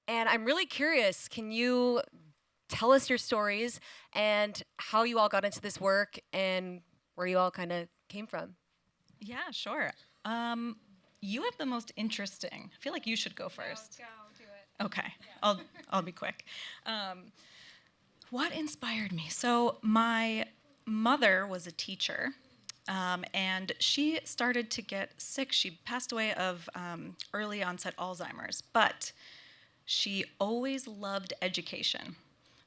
And I'm really curious, can you tell us your stories and how you all got into this work and where you all kind of came from? Yeah, sure. You have the most interesting. I feel like you should go first. Go do it. Okay, I'll be quick. What inspired me? So my mother was a teacher, and she started to get sick. She passed away of early onset Alzheimer's, but she always loved education.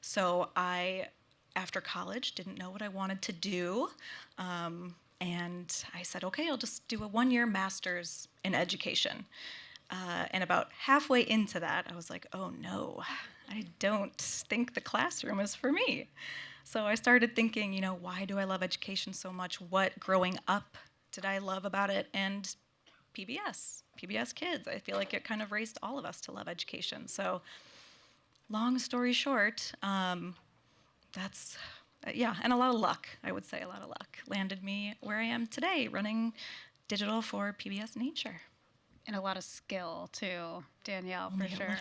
So I, after college, didn't know what I wanted to do. And I said, okay, I'll just do a 1-year master's in education. And about halfway into that, I was like, oh no, I don't think the classroom is for me. So I started thinking, why do I love education so much? What growing up did I love about it? And PBS Kids. I feel like it kind of raised all of us to love education. So long story short, that's, yeah, and a lot of luck, I would say, a lot of luck landed me where I am today, running digital for PBS Nature. And a lot of skill too, Danielle, Only for a sure.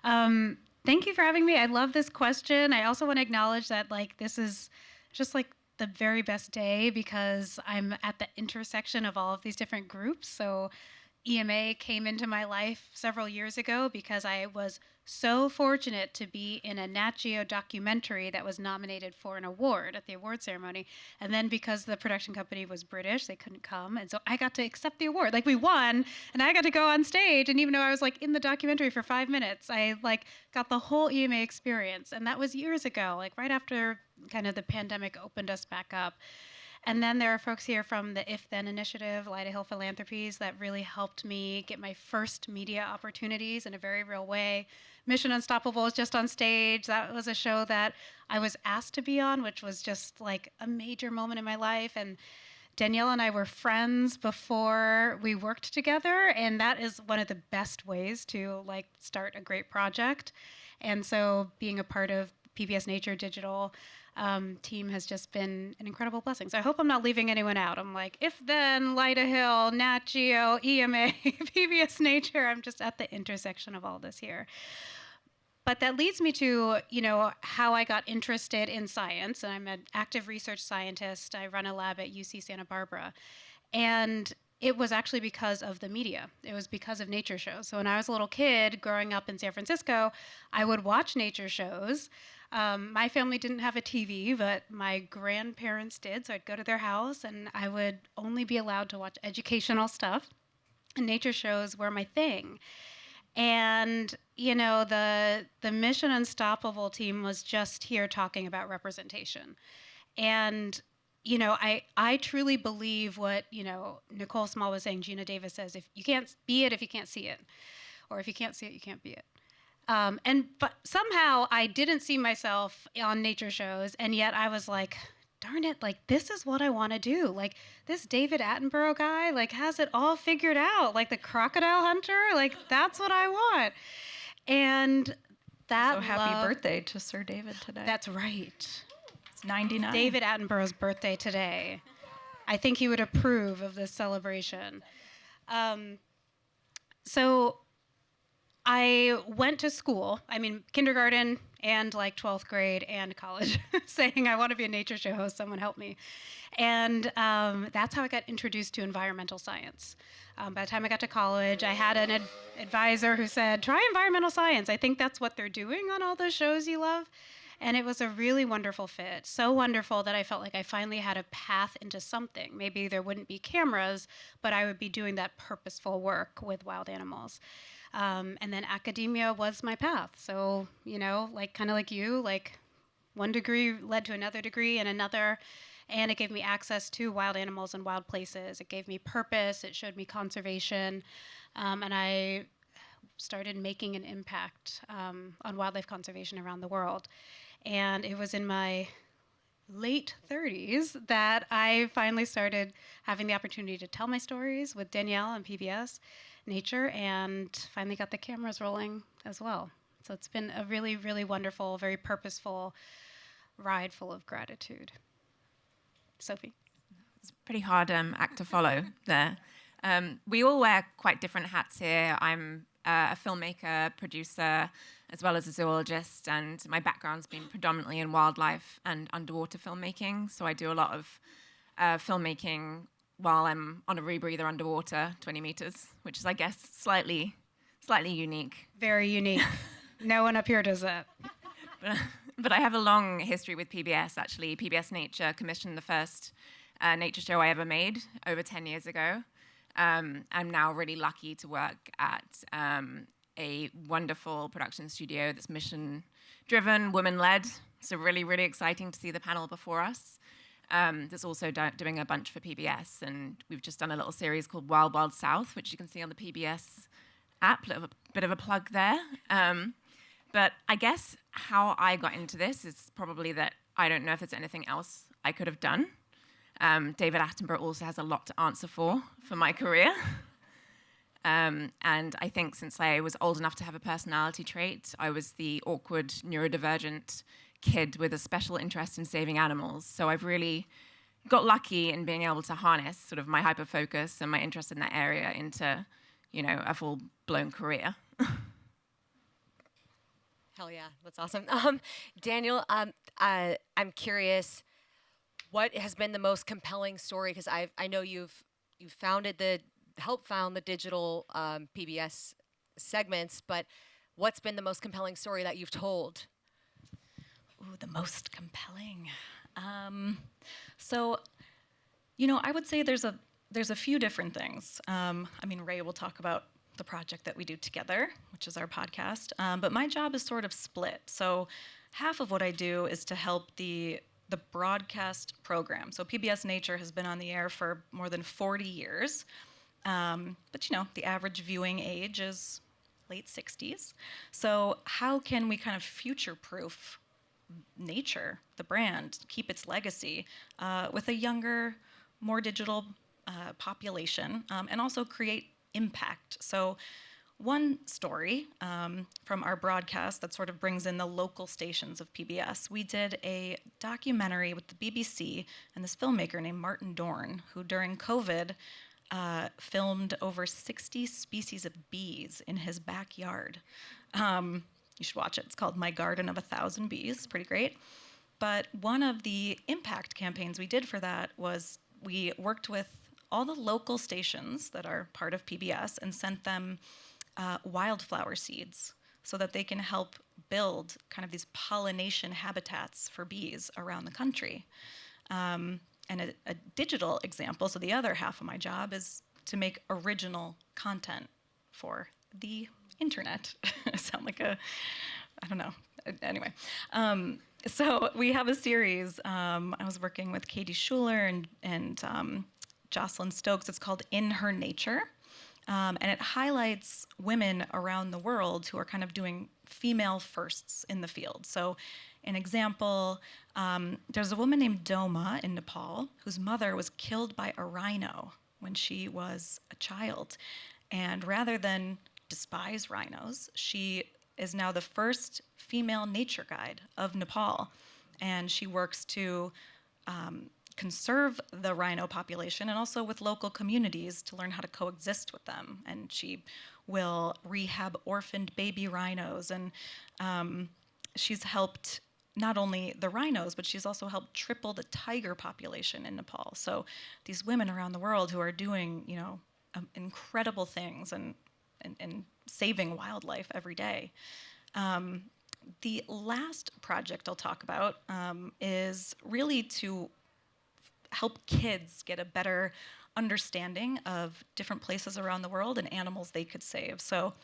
little. Thank you for having me. I love this question. I also want to acknowledge that this is just the very best day because I'm at the intersection of all of these different groups. So EMA came into my life several years ago because I was so fortunate to be in a Nat Geo documentary that was nominated for an award at the award ceremony. And then because the production company was British, they couldn't come. And so I got to accept the award. We won, and I got to go on stage. And even though I was in the documentary for 5 minutes, I got the whole EMA experience. And that was years ago, right after kind of the pandemic opened us back up. And then there are folks here from the If Then Initiative, Lyda Hill Philanthropies, that really helped me get my first media opportunities in a very real way. Mission Unstoppable is just on stage. That was a show that I was asked to be on, which was just a major moment in my life. And Danielle and I were friends before we worked together, and that is one of the best ways to start a great project. And so being a part of PBS Nature Digital team has just been an incredible blessing. So I hope I'm not leaving anyone out. I'm If Then, Lyda Hill, Nat Geo, EMA, PBS Nature. I'm just at the intersection of all this here. But that leads me to, how I got interested in science. And I'm an active research scientist. I run a lab at UC Santa Barbara. And it was actually because of the media. It was because of nature shows. So when I was a little kid growing up in San Francisco, I would watch nature shows. My family didn't have a TV, but my grandparents did. So I'd go to their house and I would only be allowed to watch educational stuff. And nature shows were my thing. And, the Mission Unstoppable team was just here talking about representation. And, I truly believe what, Nicole Small was saying, Gina Davis says, if you can't be it, if you can't see it. Or if you can't see it, you can't be it. But somehow I didn't see myself on nature shows, and yet I was darn it, this is what I want to do. This David Attenborough guy, has it all figured out. The crocodile hunter, that's what I want. And that So happy birthday to Sir David today. That's right. It's 99. David Attenborough's birthday today. I think he would approve of this celebration. So I went to school, kindergarten and 12th grade and college, saying I want to be a nature show host, someone help me. And that's how I got introduced to environmental science. By the time I got to college, I had an advisor who said, try environmental science. I think that's what they're doing on all those shows you love. And it was a really wonderful fit, so wonderful that I felt like I finally had a path into something. Maybe there wouldn't be cameras, but I would be doing that purposeful work with wild animals. And then academia was my path. So, kind of like you, one degree led to another degree and another. And it gave me access to wild animals and wild places. It gave me purpose. It showed me conservation. And I started making an impact on wildlife conservation around the world. And it was in my late 30s that I finally started having the opportunity to tell my stories with Danielle and PBS Nature, and finally got the cameras rolling as well. So it's been a really, really wonderful, very purposeful ride full of gratitude. Sophie? It's a pretty hard act to follow there. We all wear quite different hats here. I'm a filmmaker, producer, as well as a zoologist, and my background's been predominantly in wildlife and underwater filmmaking. So I do a lot of filmmaking while I'm on a rebreather underwater, 20 meters, which is, I guess, slightly unique. Very unique. No one up here does that. But I have a long history with PBS, actually. PBS Nature commissioned the first nature show I ever made over 10 years ago. I'm now really lucky to work at a wonderful production studio that's mission-driven, women-led. So really, really exciting to see the panel before us. That's also doing a bunch for PBS. And we've just done a little series called Wild Wild South, which you can see on the PBS app. Bit of a plug there. But I guess how I got into this is probably that I don't know if there's anything else I could have done. David Attenborough also has a lot to answer for my career. And I think since I was old enough to have a personality trait, I was the awkward, neurodivergent kid with a special interest in saving animals. So I've really got lucky in being able to harness sort of my hyperfocus and my interest in that area into, a full-blown career. Hell yeah, that's awesome. Daniel, I'm curious, what has been the most compelling story? Because I know you've helped found the digital PBS segments, but what's been the most compelling story that you've told? Ooh, the most compelling. So, I would say there's a few different things. Ray will talk about the project that we do together, which is our podcast. But my job is sort of split. So half of what I do is to help the broadcast program. So PBS Nature has been on the air for more than 40 years. But the average viewing age is late 60s. So how can we kind of future-proof Nature, the brand, keep its legacy with a younger, more digital population, and also create impact? So one story from our broadcast that sort of brings in the local stations of PBS, we did a documentary with the BBC and this filmmaker named Martin Dorn, who during COVID filmed over 60 species of bees in his backyard. You should watch it. It's called My Garden of 1,000 Bees. It's pretty great. But one of the impact campaigns we did for that was we worked with all the local stations that are part of PBS and sent them wildflower seeds so that they can help build kind of these pollination habitats for bees around the country. And a digital example, so the other half of my job is to make original content for the internet. I sound like I don't know. Anyway, so we have a series. I was working with Katie Schuler and Jocelyn Stokes. It's called In Her Nature. And it highlights women around the world who are kind of doing female firsts in the field. So an example, there's a woman named Doma in Nepal whose mother was killed by a rhino when she was a child. And rather than despise rhinos, she is now the first female nature guide of Nepal. And she works to conserve the rhino population and also with local communities to learn how to coexist with them. And she will rehab orphaned baby rhinos. And she's helped not only the rhinos, but she's also helped triple the tiger population in Nepal. So these women around the world who are doing, incredible things and saving wildlife every day. The last project I'll talk about is really to help kids get a better understanding of different places around the world and animals they could save. So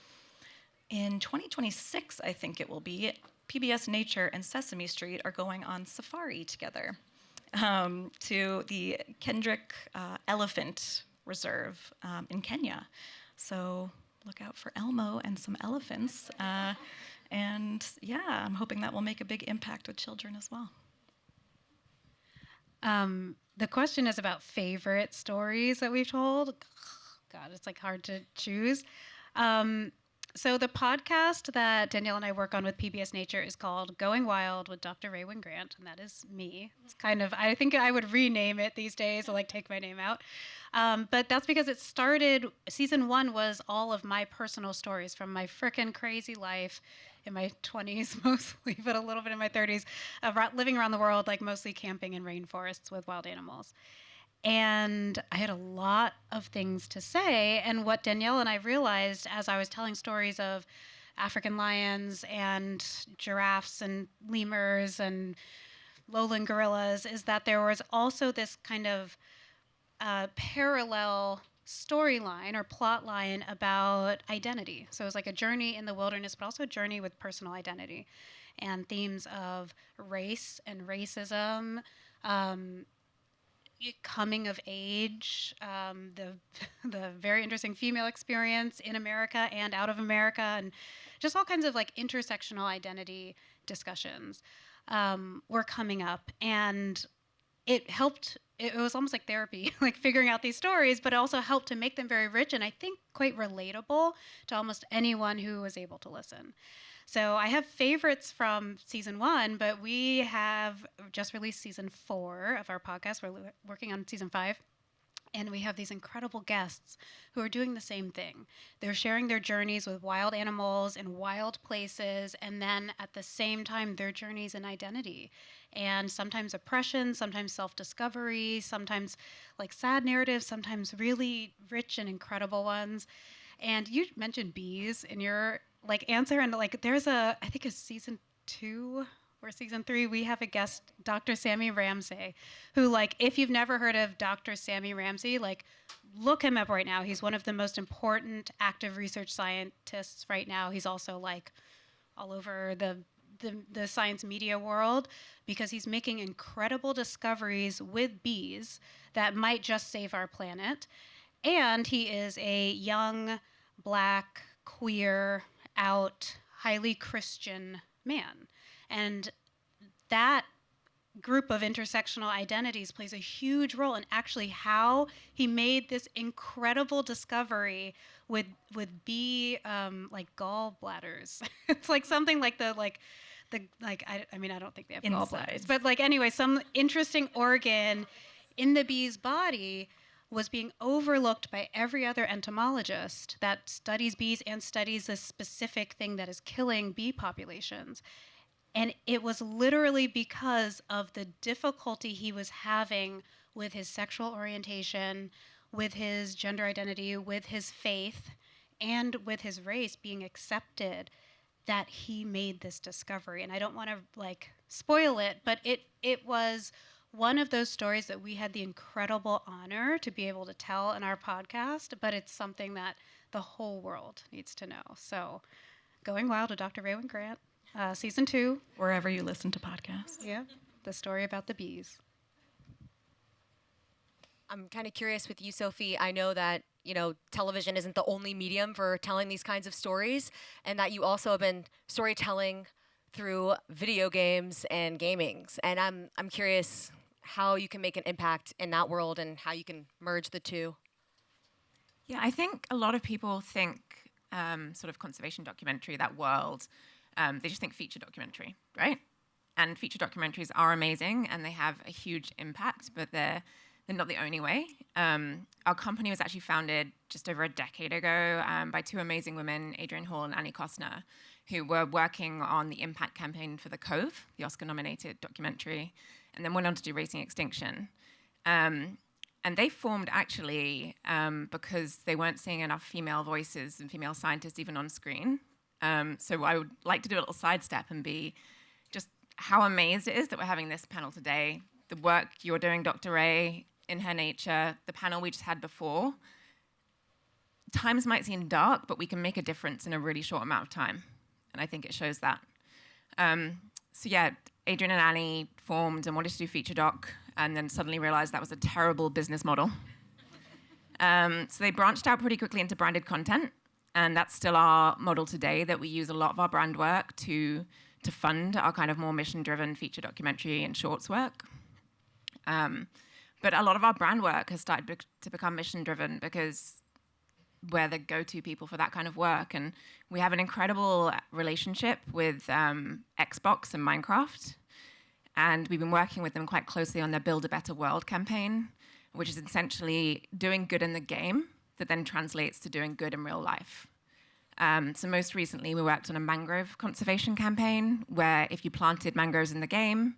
in 2026, I think it will be, PBS Nature and Sesame Street are going on safari together to the Kendrick Elephant Reserve in Kenya. So look out for Elmo and some elephants. And yeah, I'm hoping that will make a big impact with children as well. The question is about favorite stories that we've told. God, it's like hard to choose. So the podcast that Danielle and I work on with PBS Nature is called Going Wild with Dr. Wynn-Grant, and that is me. It's kind of, I think I would rename it these days, or like take my name out. But that's because it started, season 1 was all of my personal stories from my frickin' crazy life in my 20s mostly, but a little bit in my 30s, living around the world, like mostly camping in rainforests with wild animals. And I had a lot of things to say. And what Danielle and I realized as I was telling stories of African lions and giraffes and lemurs and lowland gorillas is that there was also this kind of parallel storyline or plot line about identity. So it was like a journey in the wilderness, but also a journey with personal identity and themes of race and racism, coming of age, the very interesting female experience in America and out of America, and just all kinds of like intersectional identity discussions were coming up, and it helped. It was almost like therapy, like figuring out these stories, but it also helped to make them very rich and I think quite relatable to almost anyone who was able to listen. So I have favorites from season 1, but we have just released season 4 of our podcast. We're working on season 5. And we have these incredible guests who are doing the same thing. They're sharing their journeys with wild animals in wild places, and then at the same time, their journeys in identity. And sometimes oppression, sometimes self-discovery, sometimes like sad narratives, sometimes really rich and incredible ones. And you mentioned bees in your like answer, and like there's I think it's season 2 or season 3, we have a guest, Dr. Sammy Ramsey, who like if you've never heard of Dr. Sammy Ramsey, like look him up right now. He's one of the most important active research scientists right now. He's also like all over the science media world because he's making incredible discoveries with bees that might just save our planet. And he is a young, Black, queer, out, highly Christian man. And that group of intersectional identities plays a huge role in actually how he made this incredible discovery with bee like gallbladders. It's like something like I mean I don't think they have gallbladders, but like anyway, some interesting organ in the bee's body was being overlooked by every other entomologist that studies bees and studies this specific thing that is killing bee populations. And it was literally because of the difficulty he was having with his sexual orientation, with his gender identity, with his faith, and with his race being accepted that he made this discovery. And I don't want to like spoil it, but it was one of those stories that we had the incredible honor to be able to tell in our podcast, but it's something that the whole world needs to know. So Going Wild with Dr. Wynn-Grant, season 2. Wherever you listen to podcasts. Yeah, the story about the bees. I'm kind of curious with you, Sophie. I know that, television isn't the only medium for telling these kinds of stories, and that you also have been storytelling through video games and gamings. And I'm curious how you can make an impact in that world and how you can merge the two. Yeah, I think a lot of people think sort of conservation documentary, that world, they just think feature documentary, right? And feature documentaries are amazing and they have a huge impact, but they're not the only way. Our company was actually founded just over a decade ago by 2 amazing women, Adrienne Hall and Annie Costner, who were working on the impact campaign for The Cove, the Oscar-nominated documentary, and then went on to do Racing Extinction. And they formed actually because they weren't seeing enough female voices and female scientists even on screen. So I would like to do a little sidestep and be just how amazed it is that we're having this panel today. The work you're doing, Dr. Ray, in her Nature, the panel we just had before. Times might seem dark, but we can make a difference in a really short amount of time. And I think it shows that. So yeah, Adrienne and Annie formed and wanted to do feature doc, and then suddenly realized that was a terrible business model. So they branched out pretty quickly into branded content, and that's still our model today, that we use a lot of our brand work to fund our kind of more mission-driven feature documentary and shorts work. But a lot of our brand work has started to become mission-driven because we're the go-to people for that kind of work. And we have an incredible relationship with Xbox and Minecraft. And we've been working with them quite closely on their Build a Better World campaign, which is essentially doing good in the game that then translates to doing good in real life. So most recently, we worked on a mangrove conservation campaign where if you planted mangroves in the game,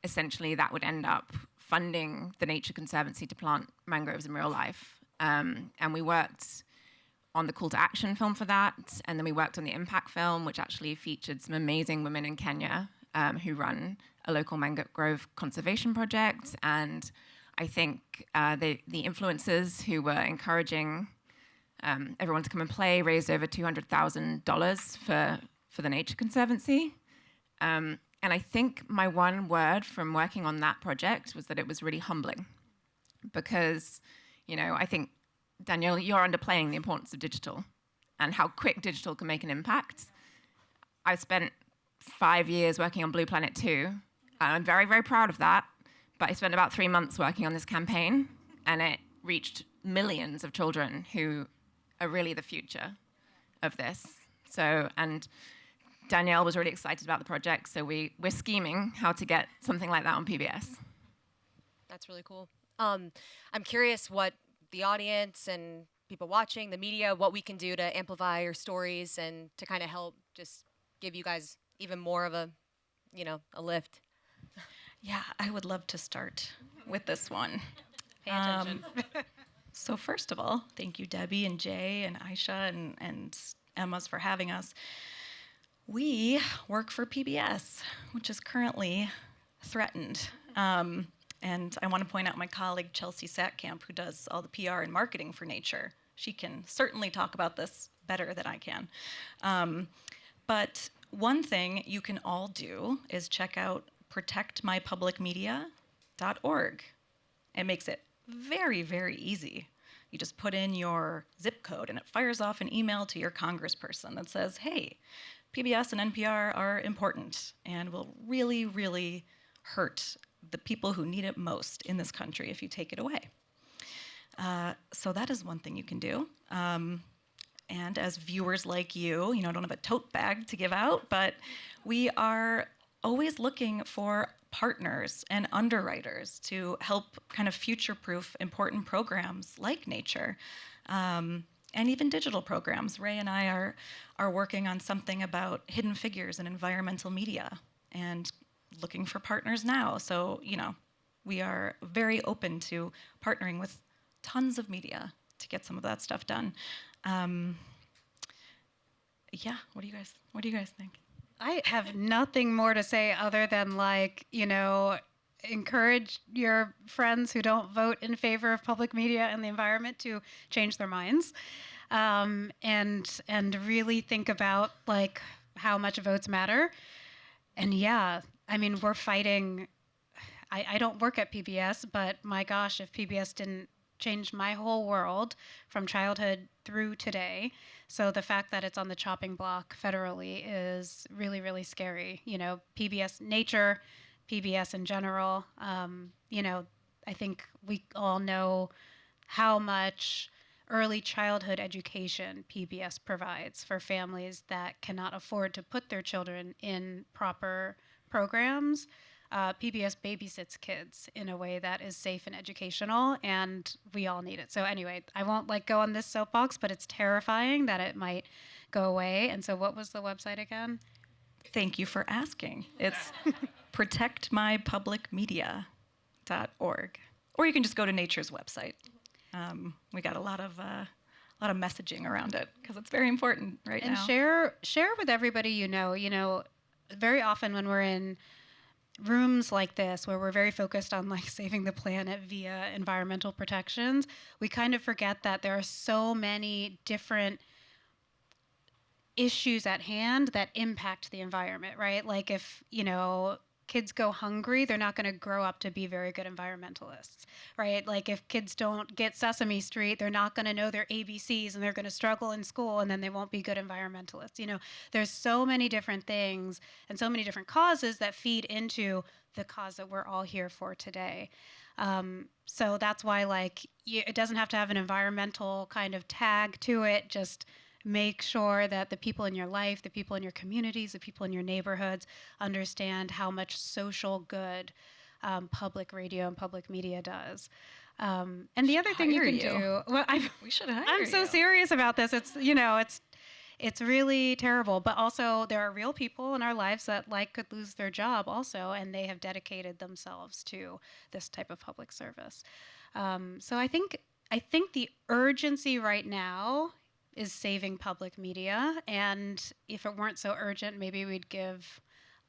essentially that would end up funding the Nature Conservancy to plant mangroves in real life. And we worked on the call to action film for that. And then we worked on the impact film, which actually featured some amazing women in Kenya who run a local mangrove conservation project. And I think the influencers who were encouraging everyone to come and play raised over $200,000 for the Nature Conservancy. And I think my one word from working on that project was that it was really humbling. Because, I think, Danielle, you're underplaying the importance of digital and how quick digital can make an impact. I spent 5 years working on Blue Planet 2. I'm very, very proud of that. But I spent about 3 months working on this campaign, and it reached millions of children who are really the future of this. So, and Danielle was really excited about the project, so we're scheming how to get something like that on PBS. That's really cool. I'm curious what the audience and people watching, the media, what we can do to amplify your stories and to kind of help just give you guys even more of a, a lift. Yeah, I would love to start with this one. Pay attention. So first of all, thank you, Debbie and Jay and Aisha and Emma's for having us. We work for PBS, which is currently threatened. And I want to point out my colleague, Chelsea Satkamp, who does all the PR and marketing for Nature. She can certainly talk about this better than I can. But one thing you can all do is check out protectmypublicmedia.org. It makes it very, very easy. You just put in your zip code and it fires off an email to your congressperson that says, hey, PBS and NPR are important and will really, really hurt the people who need it most in this country if you take it away. So that is one thing you can do. And as viewers like you, I don't have a tote bag to give out, but we are always looking for partners and underwriters to help kind of future-proof important programs like Nature, and even digital programs. Ray and I are working on something about hidden figures in environmental media and looking for partners now. So, we are very open to partnering with tons of media to get some of that stuff done. Yeah, what do you guys think? I have nothing more to say other than encourage your friends who don't vote in favor of public media and the environment to change their minds, and really think about how much votes matter. And yeah, we're fighting. I don't work at PBS, but my gosh, if PBS didn't change my whole world from childhood through today. So the fact that it's on the chopping block federally is really, really scary. PBS Nature, PBS in general. I think we all know how much early childhood education PBS provides for families that cannot afford to put their children in proper programs. PBS babysits kids in a way that is safe and educational, and we all need it. So anyway, I won't go on this soapbox, but it's terrifying that it might go away. And so what was the website again? Thank you for asking. It's protectmypublicmedia.org. Or you can just go to Nature's website. We got a lot of messaging around it because it's very important now. And share with everybody very often when we're in rooms like this where we're very focused on saving the planet via environmental protections, we kind of forget that there are so many different issues at hand that impact the environment, right? If kids go hungry, they're not going to grow up to be very good environmentalists, right? If kids don't get Sesame Street, they're not going to know their ABCs and they're going to struggle in school and then they won't be good environmentalists. There's so many different things and so many different causes that feed into the cause that we're all here for today. So that's why, like, it doesn't have to have an environmental kind of tag to it. Just make sure that the people in your life, the people in your communities, the people in your neighborhoods understand how much social good public radio and public media does. And the other thing you hire can you. do, well, We should hire I'm so you. serious about this. It's really terrible, but also there are real people in our lives that could lose their job also, and they have dedicated themselves to this type of public service. So I think the urgency right now is saving public media, and if it weren't so urgent, maybe we'd give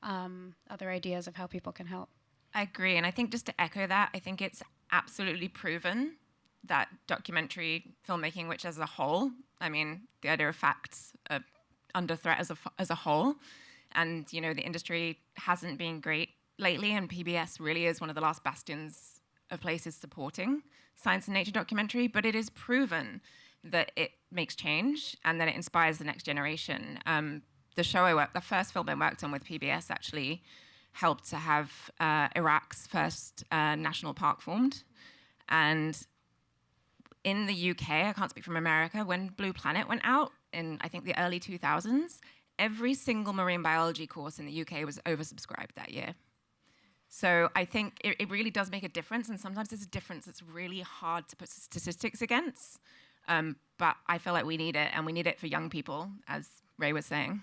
other ideas of how people can help. I agree. And I think just to echo that, I think it's absolutely proven that documentary filmmaking, which as a whole, I mean, the idea of facts are under threat as a whole. And, the industry hasn't been great lately, and PBS really is one of the last bastions of places supporting science and nature documentary. But it is proven that it makes change and that it inspires the next generation. The first film I worked on with PBS actually helped to have Iraq's first national park formed. And in the UK, I can't speak from America, when Blue Planet went out in, I think, the early 2000s, every single marine biology course in the UK was oversubscribed that year. So I think it really does make a difference, and sometimes there's a difference that's really hard to put statistics against. But I feel like we need it, and we need it for young people, as Ray was saying.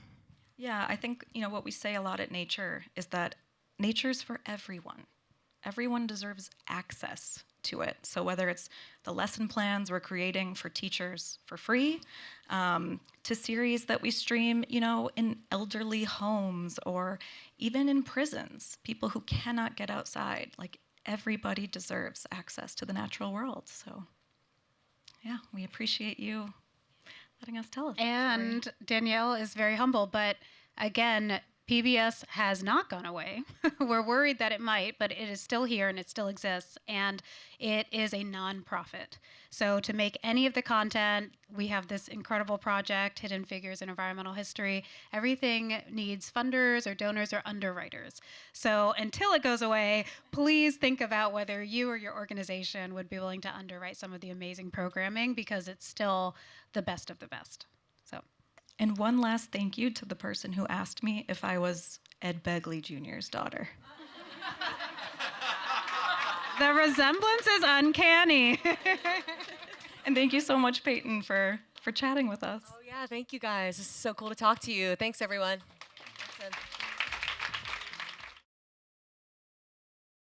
Yeah, I think, what we say a lot at Nature is that nature's for everyone. Everyone deserves access to it. So whether it's the lesson plans we're creating for teachers for free, to series that we stream, in elderly homes or even in prisons, people who cannot get outside, like everybody deserves access to the natural world. So yeah, we appreciate you letting us tell us. And Danielle is very humble, but again, PBS has not gone away. We're worried that it might, but it is still here and it still exists. And it is a nonprofit. So to make any of the content, we have this incredible project, Hidden Figures in Environmental History. Everything needs funders or donors or underwriters. So until it goes away, please think about whether you or your organization would be willing to underwrite some of the amazing programming, because it's still the best of the best. So. And one last thank you to the person who asked me if I was Ed Begley Jr.'s daughter. The resemblance is uncanny. And thank you so much, Peyton, for chatting with us. Oh, yeah. Thank you, guys. This is so cool to talk to you. Thanks, everyone.